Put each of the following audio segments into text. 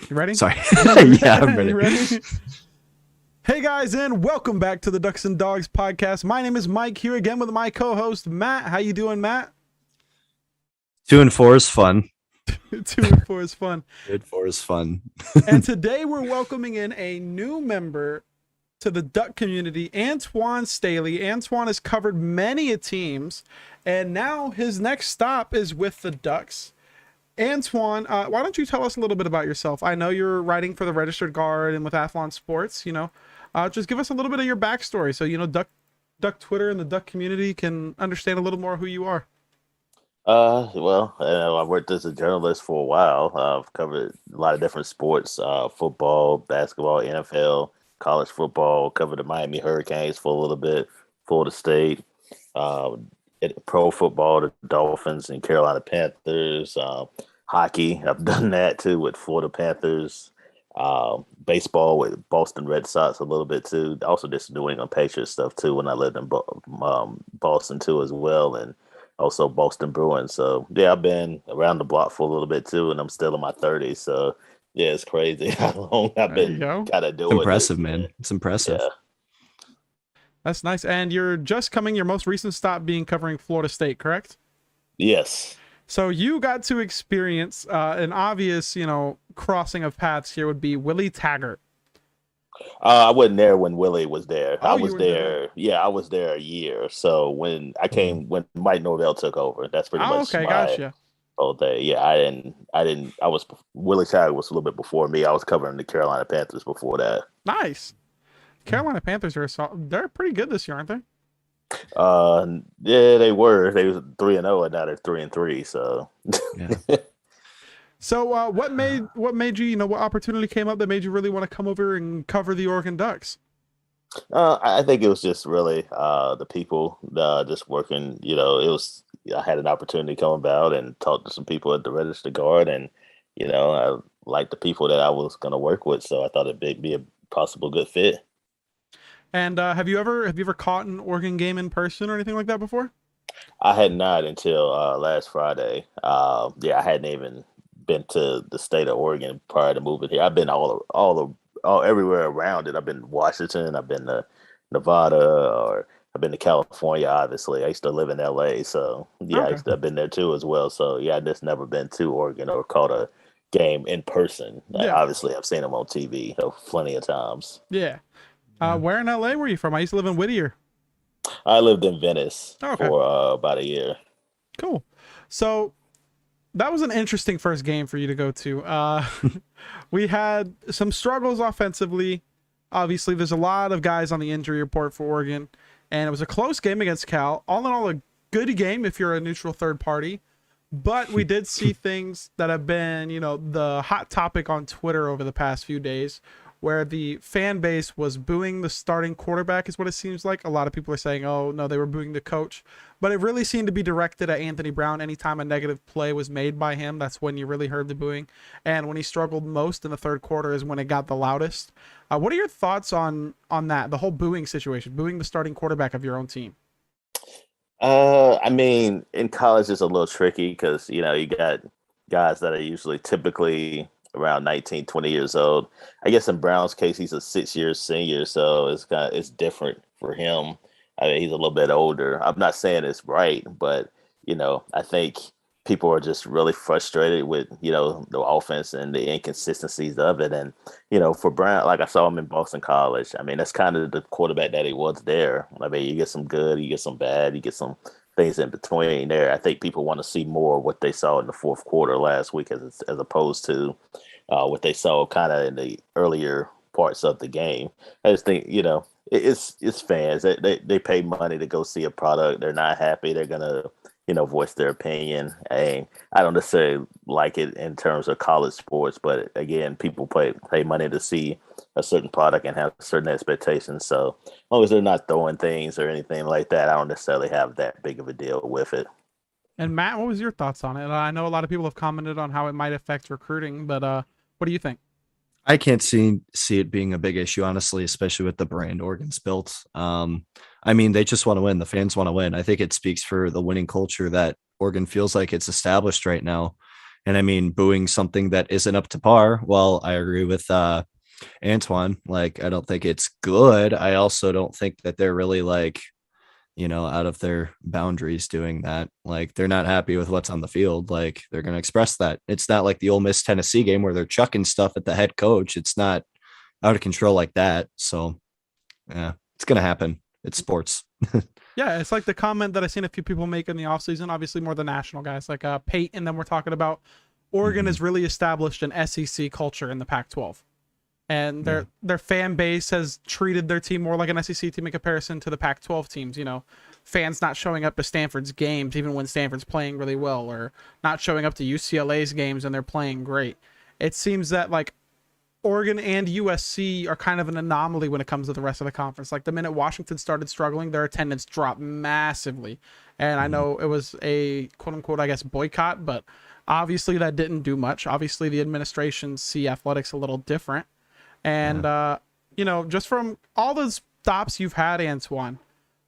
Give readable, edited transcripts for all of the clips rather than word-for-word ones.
You ready? Sorry. Yeah, I'm You ready. ready? Hey guys, and welcome back to the Ducks and Dogs podcast. My name is Mike, here again with my co-host Matt. How you doing, Matt? 2 and 4 is fun. 2 and 4 is fun. 2 and 4 is fun. And today we're welcoming in a new member to the Duck community, Antoine Staley. Antoine has covered many teams, and now his next stop is with the Ducks. Antoine, why don't you tell us a little bit about yourself? I know you're writing for the Registered Guard and with Athlon Sports. Just give us a little bit of your backstory, so Duck Twitter and the Duck community can understand a little more who you are. I worked as a journalist for a while. I've covered a lot of different sports, football, basketball, NFL, college football, covered the Miami Hurricanes for a little bit, Florida State, uh, pro football, the Dolphins and Carolina Panthers, hockey. I've done that too with Florida Panthers, baseball with Boston Red Sox a little bit too. Also just New England Patriots stuff too when I lived in Boston too as well. And also Boston Bruins. So yeah, I've been around the block for a little bit too, and I'm still in my 30s. So yeah, it's crazy how long I've There you been go. kind of It's doing this. impressive, man. It's impressive. Yeah. That's nice. And you're just coming, your most recent stop being covering Florida State, correct? Yes. So you got to experience an obvious, crossing of paths here would be Willie Taggart. I wasn't there when Willie was there. Oh, I you was were there. there. Yeah, I was there a year. So when I came, when Mike Norvell took over, that's pretty Oh, much okay, my gotcha. whole day. Yeah, I was, Willie Taggart was a little bit before me. I was covering the Carolina Panthers before that. Nice. Carolina Panthers they're pretty good this year, aren't they? Yeah, they were. They was 3-0, and now they're 3-3. So Yeah. So what made you, what opportunity came up that made you really want to come over and cover the Oregon Ducks? I think it was just really the people just working. I had an opportunity to come about and talk to some people at the Register Guard, and I liked the people that I was going to work with, so I thought it'd be a possible good fit. And have you ever caught an Oregon game in person or anything like that before? I had not until last Friday. Yeah, I hadn't even been to the state of Oregon prior to moving here. I've been all everywhere around it. I've been to Washington. I've been to Nevada, or I've been to California. Obviously, I used to live in LA, so yeah, Okay. I've been there too as well. So yeah, I just never been to Oregon or caught a game in person. Yeah. Obviously, I've seen them on TV plenty of times. Yeah. Yeah. Where in LA were you from? I used to live in Whittier. I lived in Venice Oh, okay. for about a year. Cool. So that was an interesting first game for you to go to. We had some struggles offensively. Obviously, there's a lot of guys on the injury report for Oregon, and it was a close game against Cal. All in all, a good game if you're a neutral third party. But we did see things that have been, the hot topic on Twitter over the past few days, where the fan base was booing the starting quarterback, is what it seems like. A lot of people are saying, oh, no, they were booing the coach. But it really seemed to be directed at Anthony Brown. Anytime a negative play was made by him, that's when you really heard the booing. And when he struggled most in the third quarter is when it got the loudest. What are your thoughts on that, the whole booing situation, booing the starting quarterback of your own team? I mean, in college it's a little tricky because you got guys that are usually typically around 19, 20 years old. I guess in Brown's case, he's a 6 year senior, so it's different for him. I mean, he's a little bit older. I'm not saying it's right, but I think people are just really frustrated with the offense and the inconsistencies of it. And for Brown, like I saw him in Boston College. I mean, that's kind of the quarterback that he was there. I mean, you get some good, you get some bad, you get some things in between there. I think people want to see more of what they saw in the fourth quarter last week as opposed to what they saw kind of in the earlier parts of the game. I just think it's fans. They pay money to go see a product. They're not happy. They're gonna voice their opinion. And I don't necessarily like it in terms of college sports, but again, people pay money to see a certain product and have certain expectations. So as long as they're not throwing things or anything like that, I don't necessarily have that big of a deal with it. And Matt, what was your thoughts on it? I know a lot of people have commented on how it might affect recruiting, but what do you think? I can't see it being a big issue, honestly, especially with the brand Oregon's built. I mean, they just want to win. The fans want to win. I think it speaks for the winning culture that Oregon feels like it's established right now. And I mean, booing something that isn't up to par. Well, I agree with Antoine. Like, I don't think it's good. I also don't think that they're really like, out of their boundaries doing that. Like, they're not happy with what's on the field. Like, they're going to express that. It's not like the Ole Miss Tennessee game where they're chucking stuff at the head coach. It's not out of control like that. So, yeah, it's going to happen. It's sports. Yeah, it's like the comment that I've seen a few people make in the offseason, obviously more the national guys, like Pate, and then we're talking about Oregon has really established an SEC culture in the Pac-12. And their fan base has treated their team more like an SEC team in comparison to the Pac-12 teams. Fans not showing up to Stanford's games even when Stanford's playing really well, or not showing up to UCLA's games and they're playing great. It seems that like Oregon and USC are kind of an anomaly when it comes to the rest of the conference. Like the minute Washington started struggling, their attendance dropped massively. And I know it was a quote unquote, I guess, boycott, but obviously that didn't do much. Obviously the administrations see athletics a little different. And, just from all the stops you've had, Antwan,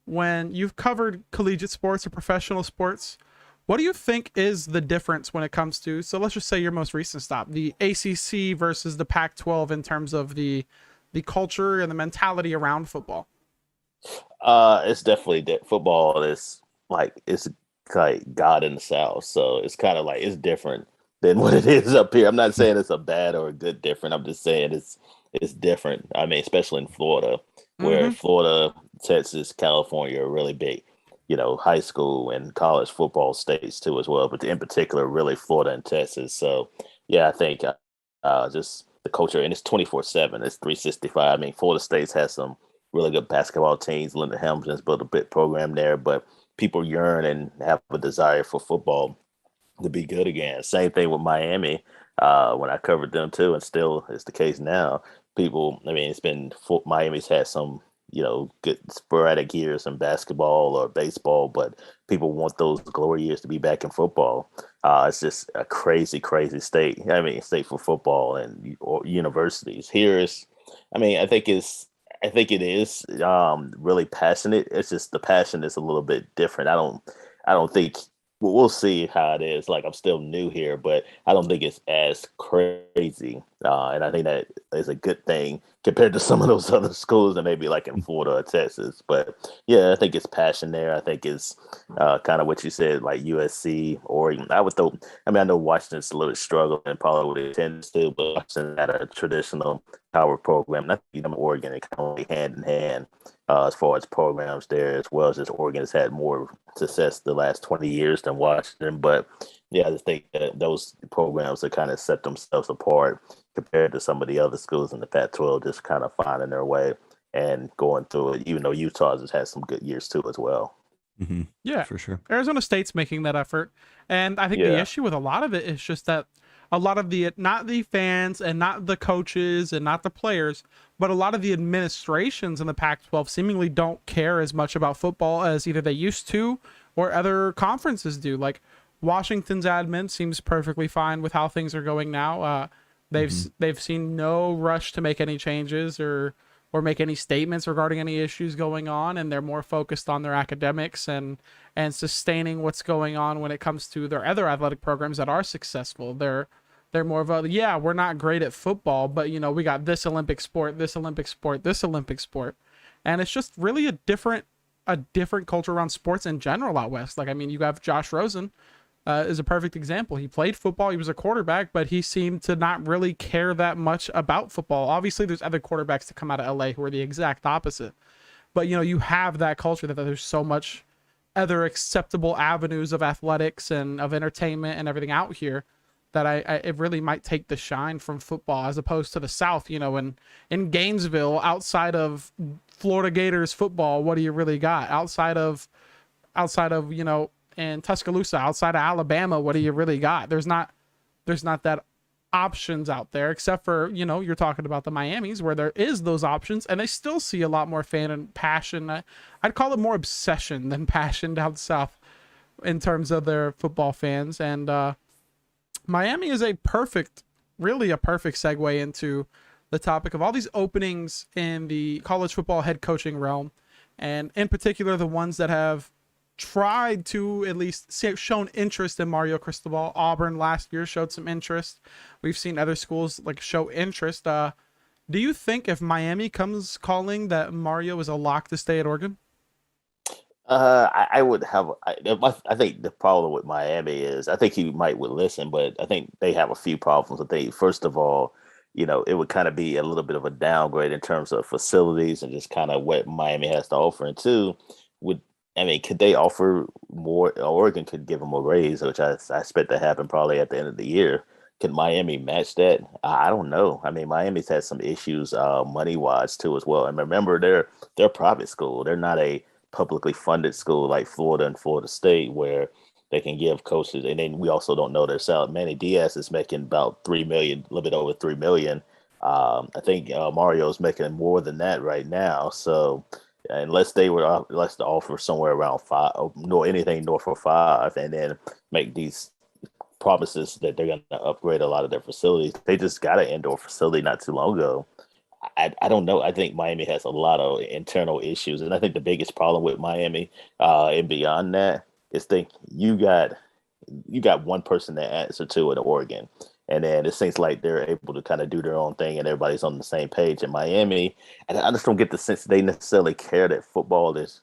when you've covered collegiate sports or professional sports, what do you think is the difference when it comes to, so let's just say your most recent stop, the ACC versus the Pac-12 in terms of the culture and the mentality around football? It's definitely football is like, it's like God in the South. So it's kind of like, it's different than what it is up here. I'm not saying it's a bad or a good different. I'm just saying it's different. I mean, especially in Florida, where Florida, Texas, California are really big, high school and college football states too as well. But in particular, really Florida and Texas. So yeah, I think just the culture, and it's 24/7. It's 365. I mean, Florida State has some really good basketball teams. Linda Hamilton's built a big program there, but people yearn and have a desire for football to be good again. Same thing with Miami. When I covered them too, and still is the case now. It's been Miami's had some, good sporadic years in basketball or baseball, but people want those glory years to be back in football. It's just a crazy, crazy state. State for football and or universities. I think it is really passionate. It's just the passion is a little bit different. I don't think we'll see how it is. Like, I'm still new here, but I don't think it's as crazy. And I think that is a good thing compared to some of those other schools that maybe like in Florida or Texas. But yeah, I think it's passion there. I think it's kind of what you said, like USC, Oregon. I know Washington's a little struggling and probably what it tends to, but Washington had a traditional power program. And I think Oregon are kind of hand in hand as far as programs there, as well as just Oregon has had more success the last 20 years than Washington. But yeah, I just think that those programs have kind of set themselves apart compared to some of the other schools in the Pac-12, just kind of finding their way and going through it, even though Utah has had some good years too as well. Mm-hmm. Yeah, for sure. Arizona State's making that effort. And I think the issue with a lot of it is just that a lot of not the fans and not the coaches and not the players, but a lot of the administrations in the Pac-12 seemingly don't care as much about football as either they used to or other conferences do. Like Washington's admin seems perfectly fine with how things are going now. They've seen no rush to make any changes or make any statements regarding any issues going on, and they're more focused on their academics and sustaining what's going on when it comes to their other athletic programs that are successful. They're more of a, yeah, we're not great at football, but we got this Olympic sport, this Olympic sport, this Olympic sport. And it's just really a different culture around sports in general out west. Like, you have Josh Rosen is a perfect example. He played football, he was a quarterback, but he seemed to not really care that much about football. Obviously, there's other quarterbacks that come out of LA who are the exact opposite. But, you have that culture that there's so much other acceptable avenues of athletics and of entertainment and everything out here that it really might take the shine from football as opposed to the South. In Gainesville, outside of Florida Gators football, what do you really got? Outside of in Tuscaloosa, outside of Alabama, what do you really got? There's not that options out there, except for, you're talking about the Miamis where there is those options, and they still see a lot more fan and passion. I'd call it more obsession than passion down south in terms of their football fans. And Miami is a perfect segue into the topic of all these openings in the college football head coaching realm, and in particular the ones that have tried to at least shown interest in Mario Cristobal. Auburn last year showed some interest. We've seen other schools like show interest. Do you think if Miami comes calling that Mario is a lock to stay at Oregon? I would have. I think the problem with Miami is I think he would listen, but I think they have a few problems. I think first of all, it would kind of be a little bit of a downgrade in terms of facilities and just kind of what Miami has to offer. And two, could they offer more? Oregon could give them a raise, which I expect to happen probably at the end of the year. Can Miami match that? I don't know. I mean, Miami's had some issues money wise too as well. And remember, they're a private school. They're not a publicly funded school like Florida and Florida State, where they can give coaches. And then we also don't know their salary. Manny Diaz is making about $3 million, a little bit over $3 million. I think Mario's making more than that right now. So unless they offer somewhere around five, or anything north of five, and then make these promises that they're going to upgrade a lot of their facilities. They just got an indoor facility not too long ago. I don't know. I think Miami has a lot of internal issues, and I think the biggest problem with Miami, and beyond that, is you got one person to answer to in Oregon, and then it seems like they're able to kind of do their own thing, and everybody's on the same page. In Miami, and I just don't get the sense they necessarily care that football is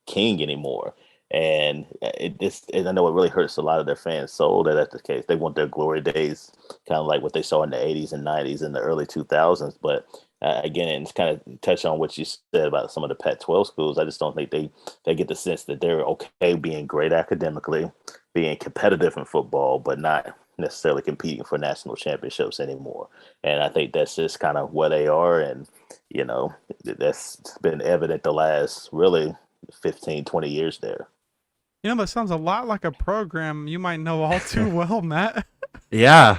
king anymore. And I know it really hurts a lot of their fans' soul that that's the case. They want their glory days, kind of like what they saw in the 80s and 90s and the early 2000s. But again, it's kind of touch on what you said about some of the Pac-12 schools. I just don't think they get the sense that they're okay being great academically, being competitive in football, but not necessarily competing for national championships anymore. And I think that's just kind of where they are. And, that's been evident the last really 15, 20 years there. That sounds a lot like a program you might know all too well, Matt. Yeah,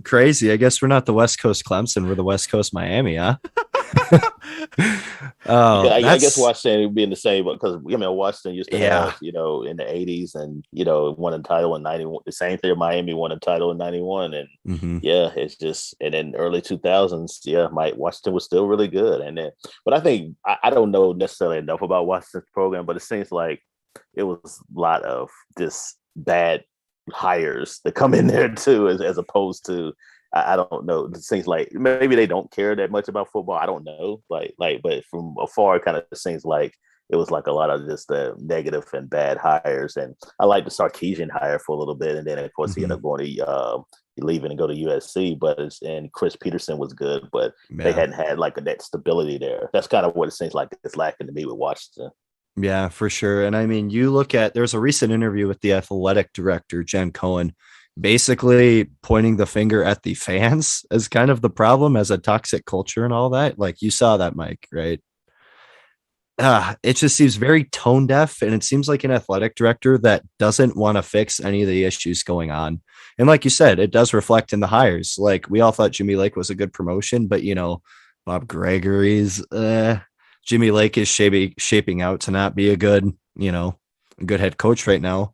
crazy. I guess we're not the West Coast Clemson, we're the West Coast Miami, huh? I guess Washington would be in the same, because Washington used to have, in the 80s and won a title in 91. The same thing, Miami won a title in 91, and it's just, and then early 2000s, Washington was still really good, and then, but I think I don't know necessarily enough about Washington's program, but it seems like it was a lot of just bad hires that come in there too, as opposed to. I don't know. It seems like maybe they don't care that much about football. I don't know. But from afar, it kind of seems like it was like a lot of just negative and bad hires. And I like the Sarkisian hire for a little bit, and then of course he ended up going to leaving and go to USC. And Chris Peterson was good, but they hadn't had that stability there. That's kind of what it seems like it's lacking to me with Washington. Yeah, for sure. And I mean, there's a recent interview with the athletic director, Jen Cohen, basically pointing the finger at the fans as kind of the problem, as a toxic culture and all that. Like, you saw that, Mike, right? It just seems very tone deaf, and it seems like an athletic director that doesn't want to fix any of the issues going on. And like you said, it does reflect in the hires. Like, we all thought Jimmy Lake was a good promotion, but Bob Gregory's Jimmy Lake is shaping out to not be a good head coach right now.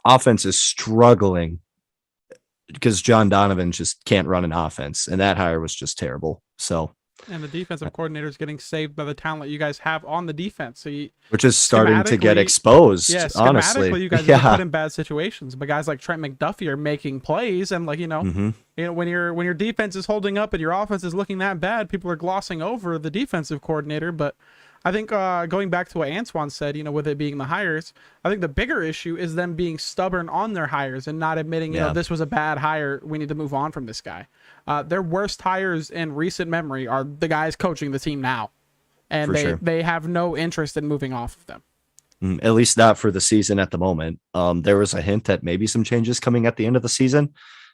Offense is struggling because John Donovan just can't run an offense, and that hire was just terrible. So, and the defensive coordinator is getting saved by the talent you guys have on the defense. So which is starting to get exposed. Yeah, honestly, you guys are put in bad situations, but guys like Trent McDuffie are making plays, and when your defense is holding up and your offense is looking that bad, people are glossing over the defensive coordinator. But I think going back to what Antwan said, with it being the hires, I think the bigger issue is them being stubborn on their hires and not admitting, this was a bad hire. We need to move on from this guy. Their worst hires in recent memory are the guys coaching the team now, and they have no interest in moving off of them. At least not for the season at the moment. There was a hint at maybe some changes coming at the end of the season,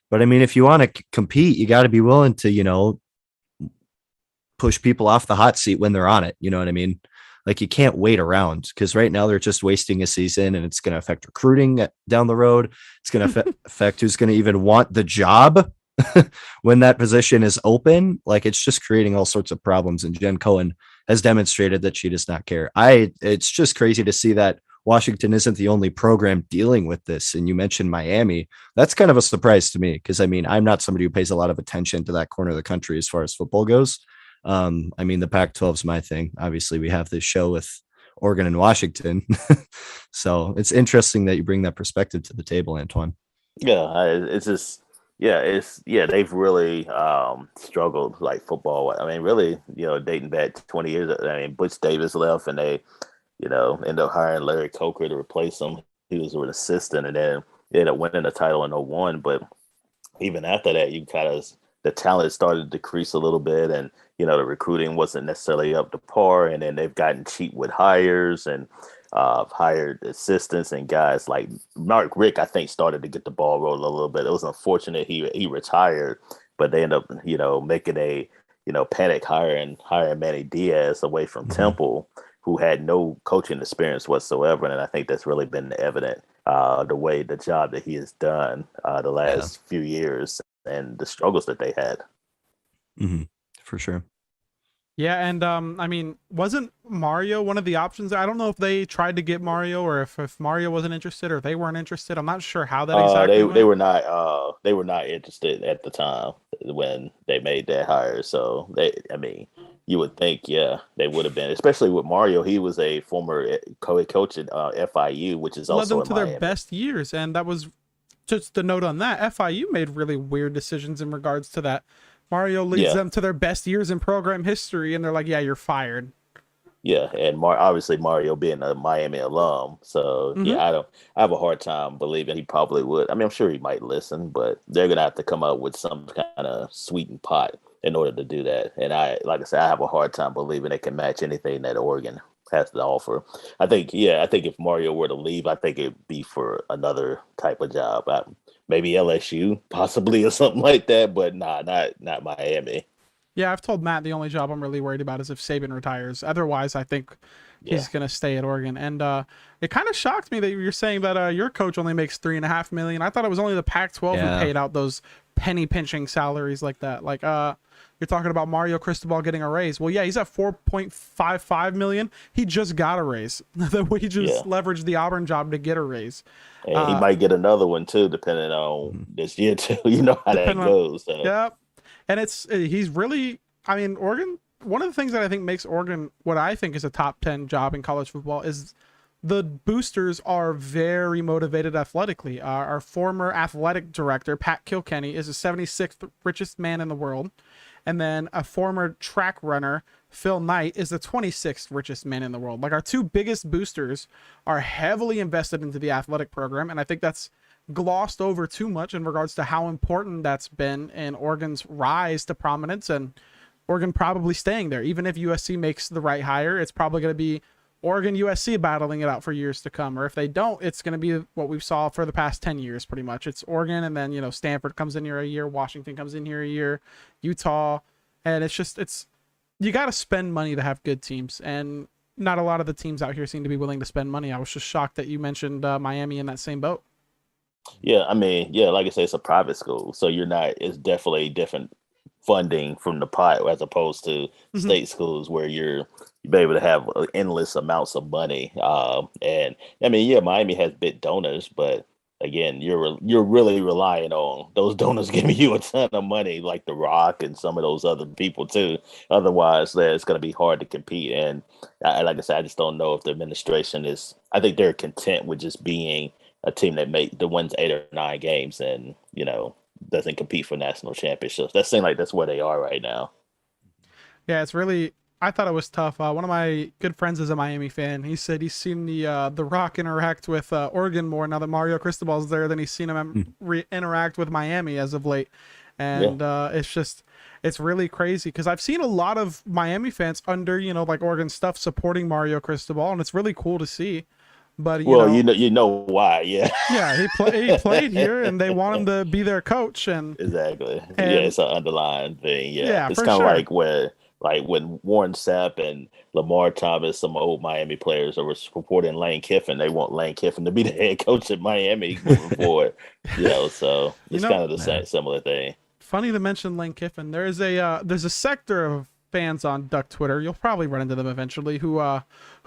but I mean, if you want to compete, you got to be willing to, push people off the hot seat when they're on it. You know what I mean? Like, you can't wait around, because right now they're just wasting a season, and it's going to affect recruiting down the road. It's going to affect who's going to even want the job when that position is open. Like, it's just creating all sorts of problems. And Jen Cohen has demonstrated that she does not care. It's just crazy to see that Washington isn't the only program dealing with this. And you mentioned Miami. That's kind of a surprise to me, because I mean, I'm not somebody who pays a lot of attention to that corner of the country as far as football goes. I mean, the Pac-12 is my thing. Obviously, we have this show with Oregon and Washington. So it's interesting that you bring that perspective to the table, Antoine. It's just they've really struggled like football. I mean, really, dating back to 20 years. I mean, Butch Davis left, and they ended up hiring Larry Coker to replace him. He was an assistant, and then they ended up winning the title in '01. But even after that, the talent started to decrease a little bit, and the recruiting wasn't necessarily up to par. And then they've gotten cheap with hires and hired assistants and guys like Mark Rick. I think started to get the ball rolling a little bit. It was unfortunate he retired, but they ended up making a panic hiring Manny Diaz away from Temple, who had no coaching experience whatsoever. And I think that's really been evident the job that he has done the last few years and the struggles that they had. For sure. Yeah, and I mean, wasn't Mario one of the options? I don't know if they tried to get Mario or if Mario wasn't interested or they weren't interested. I'm not sure how that exactly went. They were not interested at the time when they made that hire. So you would think, they would have been, especially with Mario. He was a former coach at FIU, which is also led them to Miami. their best years, and that was just the note on that. FIU made really weird decisions in regards to that. Mario leads them to their best years in program history, and they're like, yeah, you're fired. Yeah, and obviously Mario being a Miami alum, so I have a hard time believing he probably would. I mean, I'm sure he might listen, but they're gonna have to come up with some kind of sweetened pot in order to do that. And like I said, I have a hard time believing they can match anything that Oregon has to offer. I think if Mario were to leave, I think it'd be for another type of job. Maybe LSU, possibly, or something like that, but not Miami. Yeah, I've told Matt the only job I'm really worried about is if Saban retires. Otherwise, I think he's going to stay at Oregon. And it kind of shocked me that you're saying that your coach only makes $3.5 million. I thought it was only the Pac-12 who paid out those penny pinching salaries like that. Like you're talking about Mario Cristobal getting a raise. Well, yeah, he's at $4.55 million. He just got a raise. He just leveraged the Auburn job to get a raise. And he might get another one too, depending on this year too. You know how that goes. So. Yep. And he's really, I mean, Oregon, one of the things that I think makes Oregon what I think is a top 10 job in college football is the boosters are very motivated athletically. Our former athletic director, Pat Kilkenny, is the 76th richest man in the world. And then a former track runner, Phil Knight, is the 26th richest man in the world. Like, our two biggest boosters are heavily invested into the athletic program. And I think that's glossed over too much in regards to how important that's been in Oregon's rise to prominence, and Oregon probably staying there. Even if USC makes the right hire, it's probably going to be Oregon USC battling it out for years to come. Or if they don't, it's going to be what we've saw for the past 10 years, pretty much. It's Oregon, and then, Stanford comes in here a year, Washington comes in here a year, Utah. And you got to spend money to have good teams. And not a lot of the teams out here seem to be willing to spend money. I was just shocked that you mentioned Miami in that same boat. Yeah, I mean, like I say, it's a private school. So it's definitely different funding from the pot as opposed to state schools where you're able to have endless amounts of money. And I mean, Miami has big donors, but again, you're really relying on those donors giving you a ton of money, like The Rock and some of those other people too. Otherwise, it's going to be hard to compete. And like I said, I just don't know if the administration I think they're content with just being a team that wins 8 or 9 games and, doesn't compete for national championships. That seems like that's where they are right now. Yeah, it's really, I thought it was tough. One of my good friends is a Miami fan. He said he's seen the Rock interact with Oregon more now that Mario Cristobal's there than he's seen him interact with Miami as of late. And it's really crazy because I've seen a lot of Miami fans under, like Oregon stuff supporting Mario Cristobal, and it's really cool to see. But you know why, he played here, and they want him to be their coach, and exactly, it's an underlying thing, it's kind of sure. like when Warren Sapp and Lamar Thomas, some old Miami players, are supporting Lane Kiffin. They want Lane Kiffin to be the head coach at Miami moving forward, so it's kind of the same similar thing. Funny to mention Lane Kiffin. There's a sector of fans on Duck Twitter, you'll probably run into them eventually, who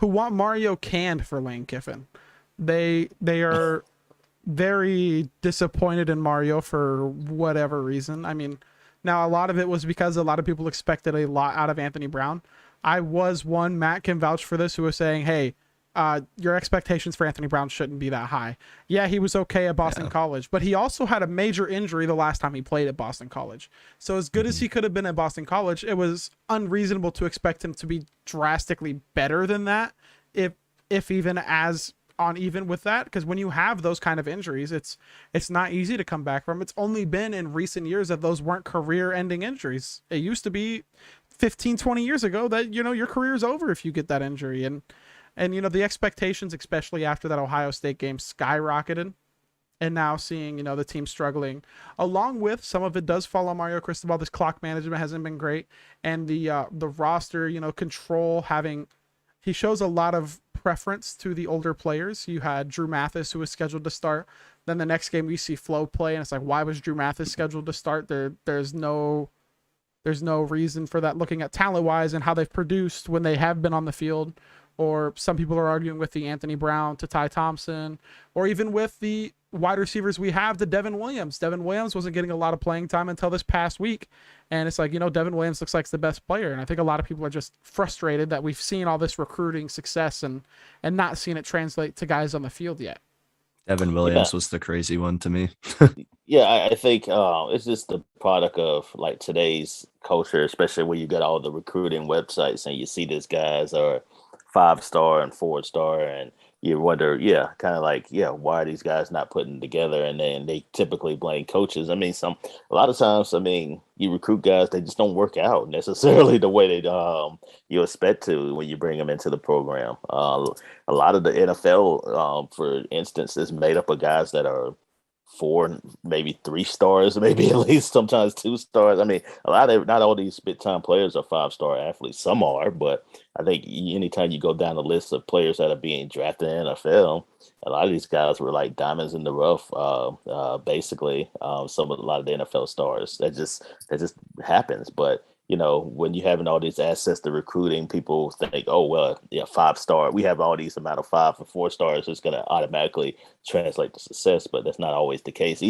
want Mario canned for Lane Kiffin. They are very disappointed in Mario for whatever reason. I mean, now a lot of it was because a lot of people expected a lot out of Anthony Brown. I was one, Matt can vouch for this, who was saying, hey, your expectations for Anthony Brown shouldn't be that high. Yeah, he was okay at Boston College, but he also had a major injury the last time he played at Boston College. So as good as he could have been at Boston College, it was unreasonable to expect him to be drastically better than that, if even as on even with that, because when you have those kind of injuries, it's not easy to come back from. It's only been in recent years that those weren't career-ending injuries. It used to be 15, 20 years ago that, your career is over if you get that injury. And the expectations, especially after that Ohio State game, skyrocketed. And now seeing, the team struggling, along with some of it does fall on Mario Cristobal. This clock management hasn't been great. And the roster, control he shows a lot of preference to the older players. You had Drew Mathis, who was scheduled to start. Then the next game we see Flo play, and it's like, why was Drew Mathis scheduled to start? There's no reason for that, looking at talent wise and how they've produced when they have been on the field. Or some people are arguing with the Anthony Brown to Ty Thompson, or even with the wide receivers we have, the Devin Williams. Devin Williams wasn't getting a lot of playing time until this past week. And it's like, Devin Williams looks like the best player. And I think a lot of people are just frustrated that we've seen all this recruiting success and not seen it translate to guys on the field yet. Devin Williams was the crazy one to me. Yeah, I think it's just the product of like today's culture, especially when you got all the recruiting websites and you see these guys are 5-star and 4-star, and you wonder, kind of like, why are these guys not putting together? And then they typically blame coaches. I mean, a lot of times, you recruit guys, they just don't work out necessarily the way that you expect to when you bring them into the program. A lot of the NFL, for instance, is made up of guys that are 4, maybe 3 stars, maybe at least sometimes 2 stars. I mean, not all these big time players are 5-star athletes. Some are, but I think anytime you go down the list of players that are being drafted in the NFL, a lot of these guys were like diamonds in the rough, basically. A lot of the NFL stars. That just happens. But when you're having all these access to recruiting, people think, oh, well, 5-star. We have all these amount of 5 and 4 stars. It's going to automatically translate to success, but that's not always the case.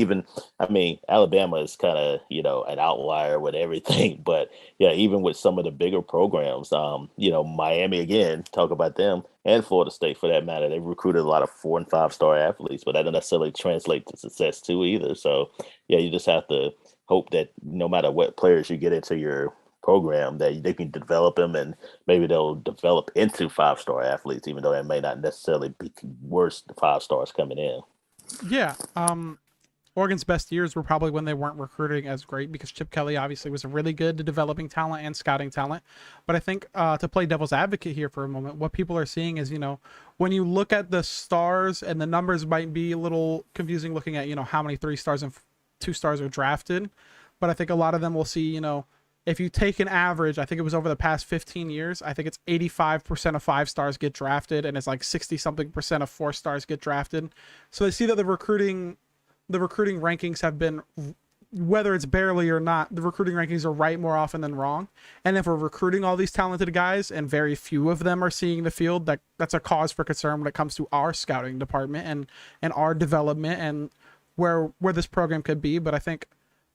Alabama is kind of, an outlier with everything. But even with some of the bigger programs, Miami, again, talk about them, and Florida State for that matter, they've recruited a lot of 4 and 5-star athletes, but that doesn't necessarily translate to success too either. So you just have to hope that no matter what players you get into your program, that they can develop them, and maybe they'll develop into 5-star athletes, even though they may not necessarily be worse the 5 stars coming in. Yeah. Oregon's best years were probably when they weren't recruiting as great, because Chip Kelly obviously was really good at developing talent and scouting talent. But I think to play devil's advocate here for a moment, what people are seeing is, when you look at the stars, and the numbers might be a little confusing looking at, how many 3 stars and 2 stars are drafted. But I think a lot of them will see, if you take an average, I think it was over the past 15 years, I think it's 85% of 5 stars get drafted, and it's like 60-something% of 4 stars get drafted. So they see that the recruiting rankings have been, whether it's barely or not, the recruiting rankings are right more often than wrong. And if we're recruiting all these talented guys and very few of them are seeing the field, that's a cause for concern when it comes to our scouting department and our development and where this program could be. But I think,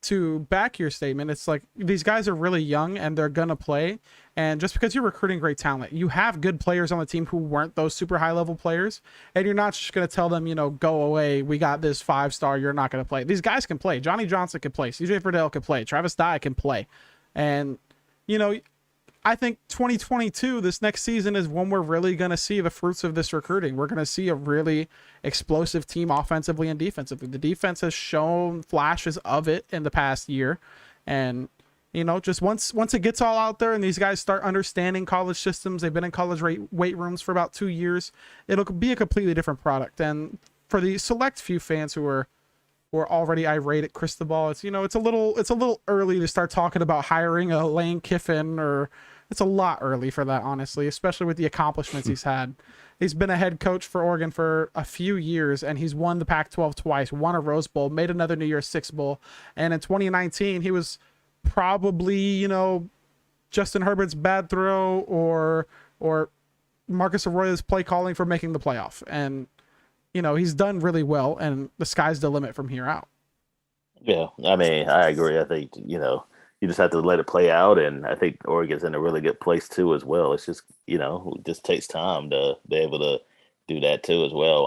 to back your statement, it's like these guys are really young and they're gonna play, and just because you're recruiting great talent, you have good players on the team who weren't those super high level players, and you're not just gonna tell them, go away, we got this 5-star, you're not gonna play. These guys can play. Johnny Johnson can play, CJ Verdell can play, Travis Dye can play. And I think 2022, this next season, is when we're really going to see the fruits of this recruiting. We're going to see a really explosive team offensively and defensively. The defense has shown flashes of it in the past year. And, just once it gets all out there and these guys start understanding college systems, they've been in college weight rooms for about 2 years, it'll be a completely different product. And for the select few fans who are already irate at Cristobal, it's it's a little early to start talking about hiring a Lane Kiffin, or it's a lot early for that, honestly, especially with the accomplishments he's had. He's been a head coach for Oregon for a few years, and he's won the Pac-12 twice, won a Rose Bowl, made another New Year's Six Bowl, and in 2019 he was probably Justin Herbert's bad throw or Marcus Arroyo's play calling for making the playoff. And he's done really well, and the sky's the limit from here out. Yeah, I agree. I think, you just have to let it play out, and I think Oregon's in a really good place too as well. It's just, it just takes time to be able to do that too as well.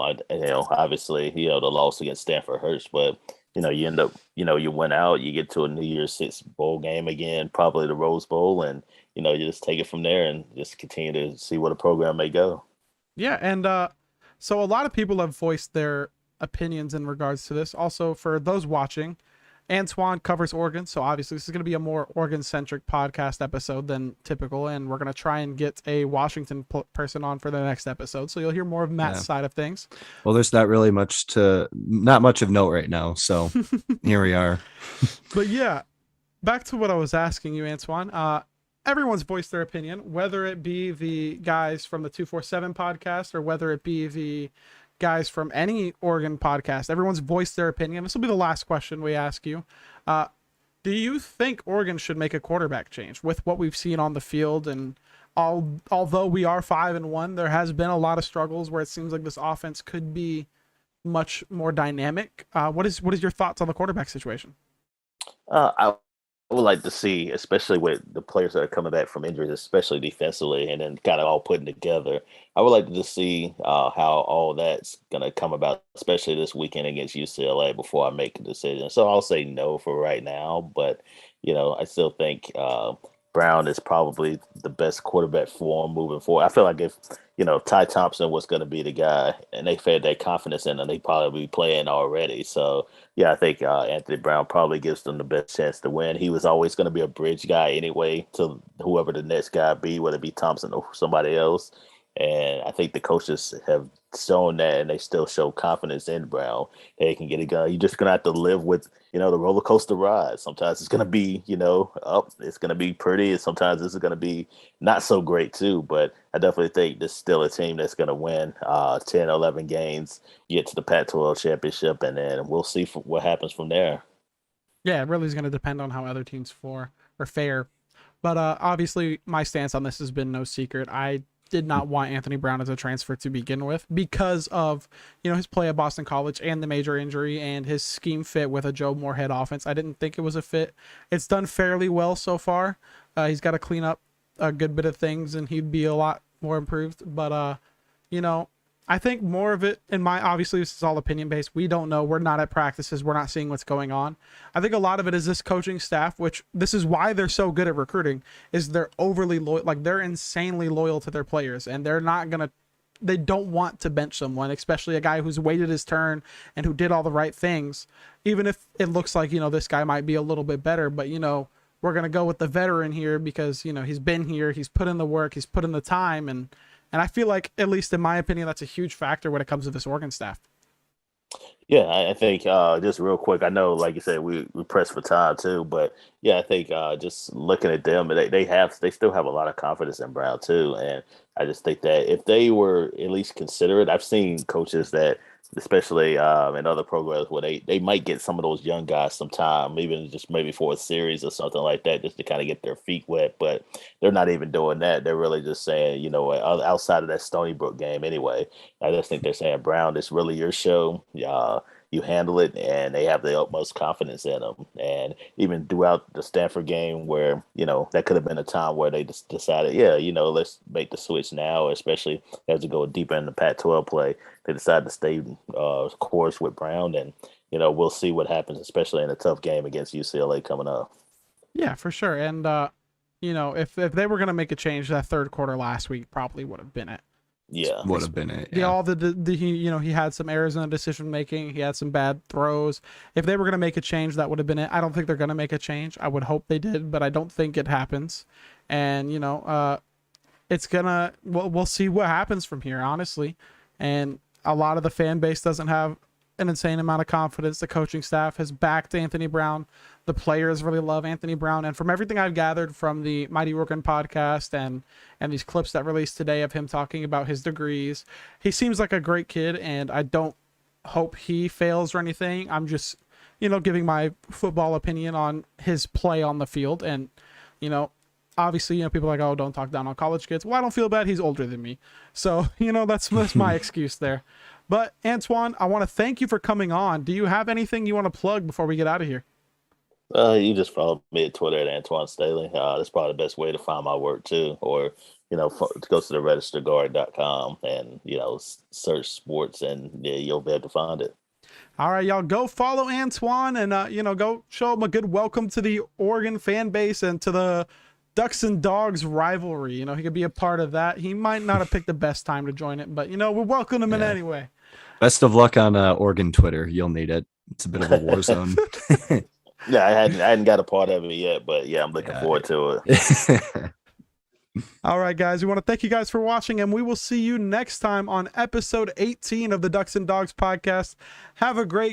Obviously, the loss against Stanford hurts, but you end up, you win out, you get to a New Year's Six bowl game again, probably the Rose Bowl, and you just take it from there and just continue to see where the program may go. Yeah, and so a lot of people have voiced their opinions in regards to this. Also, for those watching, Antwan covers Oregon, so obviously this is going to be a more Oregon-centric podcast episode than typical, and we're going to try and get a Washington person on for the next episode, so you'll hear more of Matt's side of things. Well, there's not much of note right now, so here we are. But yeah, back to what I was asking you, Antoine. Everyone's voiced their opinion, whether it be the guys from the 247 podcast or whether it be the guys from any Oregon podcast. Everyone's voiced their opinion. This will be the last question we ask you. Do you think Oregon should make a quarterback change with what we've seen on the field? And although we are 5-1, there has been a lot of struggles where it seems like this offense could be much more dynamic. What is your thoughts on the quarterback situation? I would like to see, especially with the players that are coming back from injuries, especially defensively, and then kind of all putting together. I would like to just see how all that's going to come about, especially this weekend against UCLA, before I make a decision. So I'll say no for right now, but I still think Brown is probably the best quarterback for him moving forward. I feel like if Ty Thompson was going to be the guy, and they fed that confidence in him, they probably be playing already. So yeah, I think Anthony Brown probably gives them the best chance to win. He was always going to be a bridge guy anyway to whoever the next guy be, whether it be Thompson or somebody else. And I think the coaches have shown that, and they still show confidence in Brown. They can get it done. You're just going to have to live with, the roller coaster ride. Sometimes it's going to be, up. It's going to be pretty. And sometimes this is going to be not so great too. But I definitely think this is still a team that's going to win 10, 11 games, get to the Pac-12 championship, and then we'll see what happens from there. Yeah, it really is going to depend on how other teams fare. But obviously, my stance on this has been no secret. I did not want Anthony Brown as a transfer to begin with because of his play at Boston College and the major injury and his scheme fit with a Joe Moorhead offense. I didn't think it was a fit. It's done fairly well so far. He's got to clean up a good bit of things and he'd be a lot more improved. But I think more of it, obviously this is all opinion based. We don't know. We're not at practices. We're not seeing what's going on. I think a lot of it is this coaching staff, which this is why they're so good at recruiting, is they're overly loyal. Like they're insanely loyal to their players and they don't want to bench someone, especially a guy who's waited his turn and who did all the right things. Even if it looks like, this guy might be a little bit better, but we're going to go with the veteran here because, he's been here, he's put in the work, he's put in the time. And I feel like, at least in my opinion, that's a huge factor when it comes to this Oregon staff. Yeah, I think just real quick, I know, like you said, we press for time too, but yeah, I think just looking at them, they still have a lot of confidence in Brown too, and I just think that if they were at least considerate, I've seen coaches that, especially in other programs, where they might get some of those young guys some time, even just maybe for a series or something like that, just to kind of get their feet wet. But they're not even doing that. They're really just saying, outside of that Stony Brook game anyway, I just think they're saying, Brown, it's really your show. You handle it, and they have the utmost confidence in them. And even throughout the Stanford game where, that could have been a time where they just decided, let's make the switch now, especially as we go deeper in the Pac-12 play. They decided to stay course with Brown, and, we'll see what happens, especially in a tough game against UCLA coming up. Yeah, for sure. And, if they were going to make a change, that third quarter last week probably would have been it. Yeah, would have been it. Yeah, he had some errors in the decision making. He had some bad throws. If they were going to make a change, that would have been it. I don't think they're going to make a change. I would hope they did, but I don't think it happens. And it's gonna. We'll see what happens from here, honestly. And a lot of the fan base doesn't have an insane amount of confidence. The coaching staff has backed Anthony Brown. The players really love Anthony Brown. And from everything I've gathered from the Mighty Oregon podcast and these clips that released today of him talking about his degrees, he seems like a great kid, and I don't hope he fails or anything. I'm just, giving my football opinion on his play on the field. And, obviously, people are like, oh, don't talk down on college kids. Well, I don't feel bad. He's older than me. So, that's my excuse there. But Antwan, I want to thank you for coming on. Do you have anything you want to plug before we get out of here? You just follow me at Twitter at Antoine Staley. That's probably the best way to find my work too. Or, go to the registerguard.com and, search sports and yeah, you'll be able to find it. All right, y'all, go follow Antwan and, go show him a good welcome to the Oregon fan base and to the Ducks and Dogs rivalry. He could be a part of that. He might not have picked the best time to join it, but, we welcome him in anyway. Best of luck on Oregon Twitter. You'll need it. It's a bit of a war zone. Yeah, I hadn't got a part of it yet, but yeah, I'm looking forward to it. All right, guys, we want to thank you guys for watching, and we will see you next time on episode 18 of the Ducks and Dogs podcast. Have a great